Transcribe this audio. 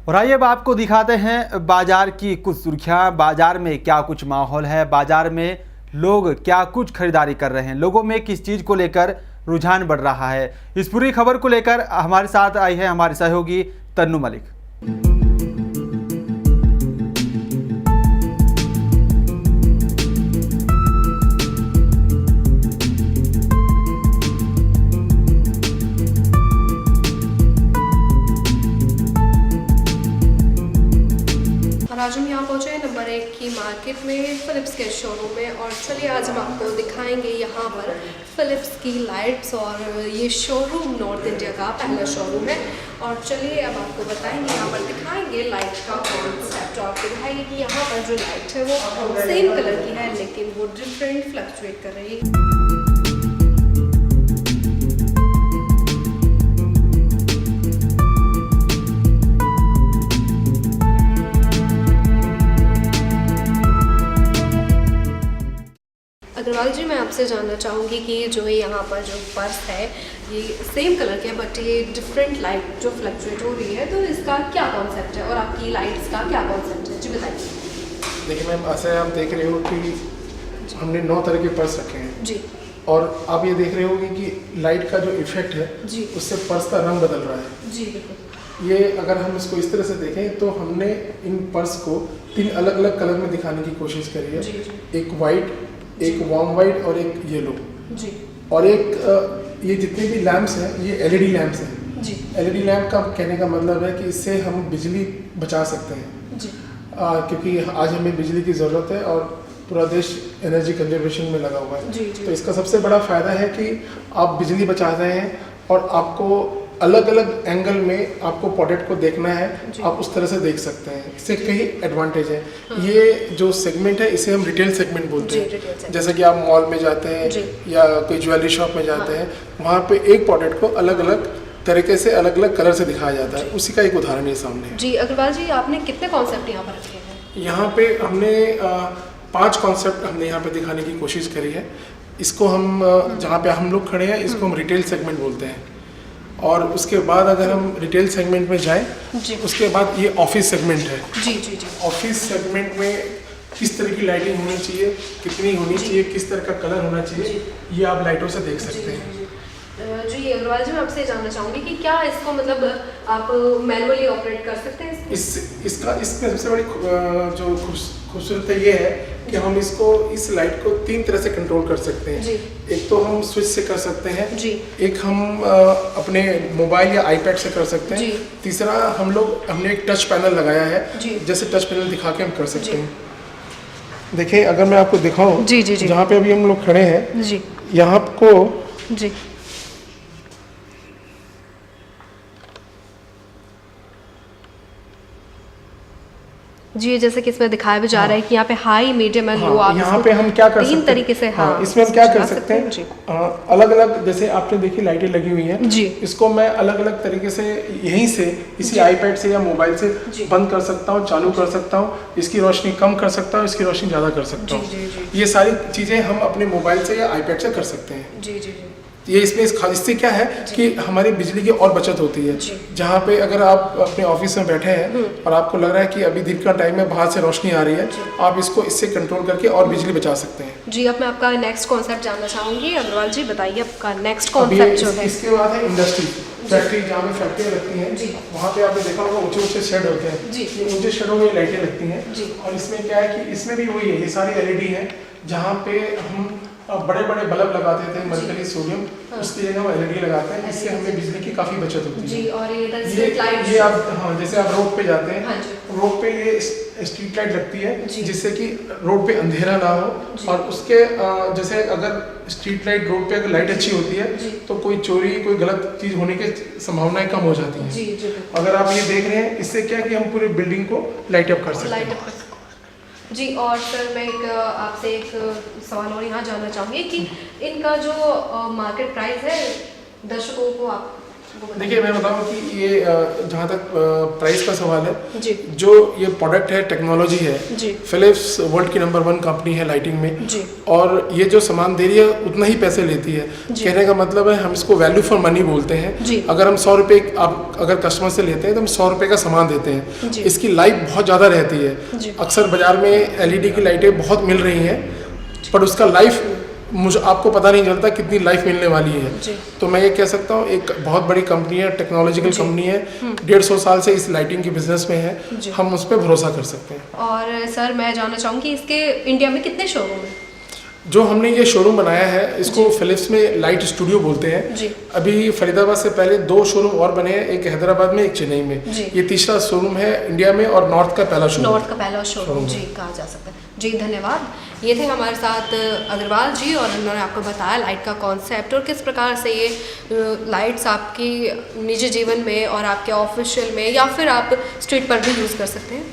और आइए अब आपको दिखाते हैं बाजार की कुछ सुर्खियां। बाजार में क्या कुछ माहौल है, बाजार में लोग क्या कुछ खरीदारी कर रहे हैं, लोगों में किस चीज़ को लेकर रुझान बढ़ रहा है। इस पूरी खबर को लेकर हमारे साथ आई है हमारे सहयोगी तन्नू मलिक। आज हम यहाँ पहुँचे हैं नंबर 1 की मार्केट में, फ़िलिप्स के शोरूम में। और चलिए आज हम आपको दिखाएंगे यहाँ पर फ़िलिप्स की लाइट्स। और ये शोरूम नॉर्थ इंडिया का पहला शोरूम है। और चलिए अब आपको बताएंगे, यहाँ पर दिखाएंगे लाइट का कॉन्सेप्ट और आपको दिखाएंगे कि यहाँ पर जो लाइट है वो सेम कलर की है लेकिन वो डिफरेंट फ्लक्चुएट कर रही है। अग्रवाल जी, मैं आपसे जानना चाहूँगी कि जो है यहाँ पर जो पर्स है ये सेम कलर के है बट ये डिफरेंट लाइट जो फ्लक्चुएट हो रही है, तो इसका क्या कॉन्सेप्ट है और आपकी लाइट्स का क्या कॉन्सेप्ट है? जी बताइए। देखिए मैम, ऐसे आप देख रहे हो कि हमने 9 तरह के पर्स रखे हैं जी। और आप ये देख रहे होंगे कि लाइट का जो इफेक्ट है जी, उससे पर्स का रंग बदल रहा है। जी बिल्कुल। ये अगर हम इसको इस तरह से देखें तो हमने इन पर्स को 3 अलग अलग कलर में दिखाने की कोशिश करी है। जी, जी। एक वाइट, एक वार्म वाइट और एक येलो जी। और एक ये जितने भी लैंप्स हैं ये एलईडी लैंप्स हैं जी। एलईडी लैंप का कहने का मतलब है कि इससे हम बिजली बचा सकते हैं जी। क्योंकि आज हमें बिजली की ज़रूरत है और पूरा देश एनर्जी कंजर्वेशन में लगा हुआ है। जी, जी। तो इसका सबसे बड़ा फ़ायदा है कि आप बिजली बचा रहे हैं और आपको अलग अलग एंगल में आपको प्रोडक्ट को देखना है, आप उस तरह से देख सकते हैं। इससे कई एडवांटेज है। हाँ। ये जो सेगमेंट है इसे हम रिटेल सेगमेंट बोलते हैं। जैसे कि आप मॉल में जाते हैं या कोई ज्वेलरी शॉप में जाते हैं, वहाँ पे एक प्रोडक्ट को अलग अलग तरीके से अलग अलग कलर से दिखाया जाता है। उसी का एक उदाहरण है सामने। जी अग्रवाल जी, आपने कितने कॉन्सेप्ट यहाँ पर रखे हैं? यहाँ पे हमने 5 कॉन्सेप्ट हमने यहाँ पे दिखाने की कोशिश करी है। इसको हम जहाँ पे हम लोग खड़े हैं इसको हम रिटेल सेगमेंट बोलते हैं। और उसके बाद अगर हम रिटेल सेगमेंट में जाएं, उसके बाद ये ऑफिस सेगमेंट है। जी जी जी। ऑफिस सेगमेंट में किस तरह की लाइटिंग होनी चाहिए, कितनी होनी चाहिए, किस तरह का कलर होना चाहिए, ये आप लाइटों से देख सकते हैं। जी अग्रवाल जी, मैं आपसे जानना चाहूँगी कि क्या इसको मतलब आप मैनुअली ऑपरेट कर सकते हैं? इसमें सबसे बड़ी जो खूबसूरत ये है कि हम इसको इस लाइट को 3 तरह से कंट्रोल कर सकते हैं। जी। एक तो हम स्विच से कर सकते हैं जी। एक हम अपने मोबाइल या आईपैड से कर सकते हैं जी। तीसरा हमने एक टच पैनल लगाया है। जी। जैसे टच पैनल दिखा के हम कर सकते हैं। देखिए अगर मैं आपको दिखाऊं, जी जी जी, जहाँ पे अभी हम लोग खड़े हैं जी, यहाँ को जी जी, जैसे कि इसमें दिखाया भी जा रहा है कि यहाँ पे हाई, मीडियम एंड लो, आप यहाँ पे हम क्या कर सकते हैं 3 तरीके से। हाँ, इसमें हम क्या कर सकते हैं, अलग अलग जैसे आपने देखी लाइटें लगी हुई हैं जी, इसको मैं अलग अलग तरीके से यहीं से इसी आईपैड से या मोबाइल से बंद कर सकता हूँ, चालू कर सकता हूँ, इसकी रोशनी कम कर सकता हूँ, इसकी रोशनी ज़्यादा कर सकता हूँ। ये सारी चीज़ें हम अपने मोबाइल से या आईपैड से कर सकते हैं। जी जी जी। ये इससे क्या है कि हमारी बिजली की और बचत होती है। जहाँ पे अगर आप अपने ऑफिस में बैठे हैं और आपको लग रहा है कि अभी दिन का टाइम है, बाहर से रोशनी आ रही है, आप इसको इससे कंट्रोल करके और बिजली बचा सकते हैं। जी, अब मैं आपका नेक्स्ट कॉन्सेप्ट जानना चाहूँगी। अग्रवाल जी बताइए आपका नेक्स्ट कॉन्सेप्ट जो है। इसके बाद है इंडस्ट्री, फैक्ट्री, जहाँ पे फैक्ट्रियाँ लगती हैं वहाँ पे आपने देखा होगा ऊंचे ऊंचे शेड होते हैं। ये ऊंचे शेडों में लाइटें लगती हैं और इसमें क्या है कि इसमें भी वही है, ये सारी एलईडी है। जहाँ पे हम बड़े बड़े बल्ब लगाते थे, मरकरी, सोडियम, उसकी जगह हम एलईडी लगाते हैं। इससे हमें बिजली की काफ़ी बचत होती है। जी, और ये आप जैसे आप रोड पे जाते हैं, रोड पे ये स्ट्रीट लाइट लगती है जिससे कि रोड पे अंधेरा ना हो। और उसके जैसे अगर स्ट्रीट लाइट रोड पे अगर लाइट अच्छी होती है तो कोई चोरी, कोई गलत चीज़ होने की संभावनाएं कम हो जाती हैं। अगर आप ये देख रहे हैं, इससे क्या है कि हम पूरी बिल्डिंग को लाइट अप कर सकते हैं। जी, और सर मैं आपसे एक सवाल और यहाँ जानना चाहूँगी कि इनका जो मार्केट प्राइस है दर्शकों को आप देखिए मैं बताऊं कि ये जहाँ तक प्राइस का सवाल है जी, जो ये प्रोडक्ट है टेक्नोलॉजी है, जी, फिलिप्स वर्ल्ड की नंबर 1 कंपनी है लाइटिंग में, जी, और ये जो सामान दे रही है उतना ही पैसे लेती है। जी। कहने का मतलब है हम इसको वैल्यू फॉर मनी बोलते हैं। जी। अगर हम 100 रुपये आप अगर कस्टमर से लेते हैं तो हम 100 रुपये का सामान देते हैं। जी। इसकी लाइफ बहुत ज़्यादा रहती है। जी। अक्सर बाजार में LED की लाइटें बहुत मिल रही हैं, पर उसका लाइफ मुझे आपको पता नहीं चलता कितनी लाइफ मिलने वाली है। जी। तो मैं ये कह सकता हूँ एक बहुत बड़ी कंपनी है, टेक्नोलॉजिकल जी। कंपनी है, 150 साल से इस लाइटिंग के बिजनेस में है, जी। हम उस पर भरोसा कर सकते हैं। और सर मैं जानना चाहूँगी इसके इंडिया में कितने शोरूम हैं? जो हमने ये शोरूम बनाया है इसको फिलिप्स में लाइट स्टूडियो बोलते हैं। जी। अभी फरीदाबाद से पहले 2 शोरूम और बने हैं, एक हैदराबाद में, एक चेन्नई में। जी। ये तीसरा शोरूम है इंडिया में और नॉर्थ का पहला शोरूम। नॉर्थ का पहला शोरूम जी कहा जा सकता है। जी धन्यवाद। ये थे हमारे साथ अग्रवाल जी और उन्होंने आपको बताया लाइट का कॉन्सेप्ट और किस प्रकार से ये लाइट्स आपकी निजी जीवन में और आपके ऑफिशियल में या फिर आप स्ट्रीट पर भी यूज़ कर सकते हैं।